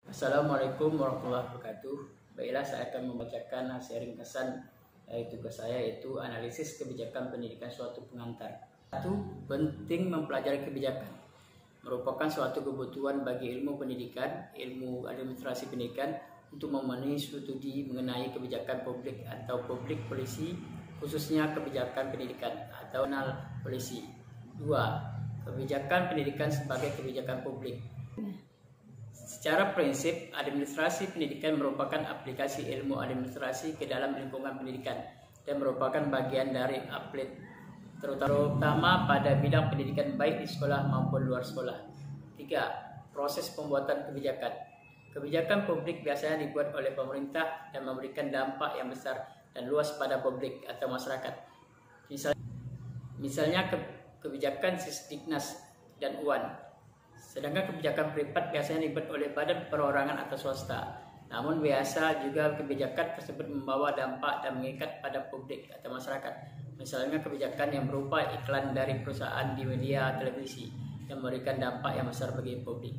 Assalamualaikum warahmatullahi wabarakatuh. Baiklah, saya akan membacakan hasil ringkasan tugas saya, yaitu analisis kebijakan pendidikan suatu pengantar. 1. Penting mempelajari kebijakan merupakan suatu kebutuhan bagi ilmu pendidikan, ilmu administrasi pendidikan untuk memenuhi studi mengenai kebijakan publik atau public policy, khususnya kebijakan pendidikan atau national policy. 2. Kebijakan pendidikan sebagai kebijakan publik. Secara prinsip, administrasi pendidikan merupakan aplikasi ilmu administrasi ke dalam lingkungan pendidikan dan merupakan bagian dari aplik terutama pada bidang pendidikan baik di sekolah maupun luar sekolah. 3. Proses pembuatan kebijakan. Kebijakan publik biasanya dibuat oleh pemerintah dan memberikan dampak yang besar dan luas pada publik atau masyarakat. Misalnya kebijakan Sisdiknas dan UAN. Sedangkan kebijakan privat biasanya dibuat oleh badan perorangan atau swasta. Namun biasa juga kebijakan tersebut membawa dampak dan mengikat pada publik atau masyarakat. Misalnya kebijakan yang berupa iklan dari perusahaan di media televisi yang memberikan dampak yang besar bagi publik.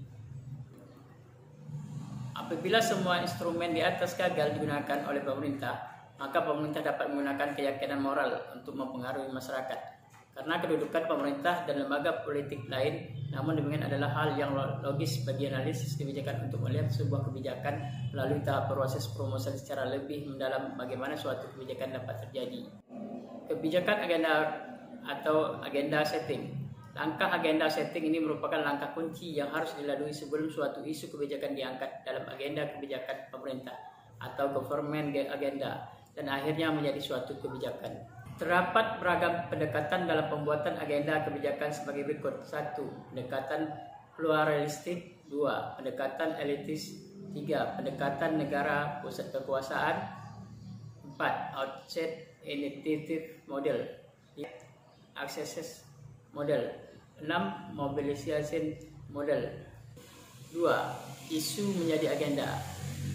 Apabila semua instrumen di atas gagal digunakan oleh pemerintah, maka pemerintah dapat menggunakan keyakinan moral untuk mempengaruhi masyarakat. Karena kedudukan pemerintah dan lembaga politik lain, namun demikian adalah hal yang logis bagi analisis kebijakan untuk melihat sebuah kebijakan melalui tahap proses perumusan secara lebih mendalam bagaimana suatu kebijakan dapat terjadi. Kebijakan agenda atau agenda setting. Langkah agenda setting ini merupakan langkah kunci yang harus dilalui sebelum suatu isu kebijakan diangkat dalam agenda kebijakan pemerintah atau government agenda dan akhirnya menjadi suatu kebijakan. Terdapat beragam pendekatan dalam pembuatan agenda kebijakan sebagai berikut. 1. Pendekatan pluralistik. 2. Pendekatan elitis. 3. Pendekatan negara pusat kekuasaan. 4. Outset initiative model. 5. Access model. 6. Mobilization model. 2. Isu menjadi agenda.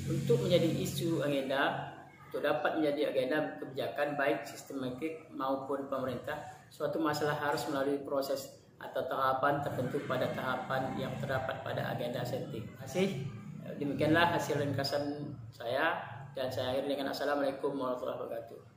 Untuk menjadi isu agenda, untuk dapat menjadi agenda kebijakan baik sistematik maupun pemerintah, suatu masalah harus melalui proses atau tahapan tertentu pada tahapan yang terdapat pada agenda setting. Terima kasih. Demikianlah hasil ringkasan saya dan saya akhiri dengan Assalamualaikum warahmatullahi wabarakatuh.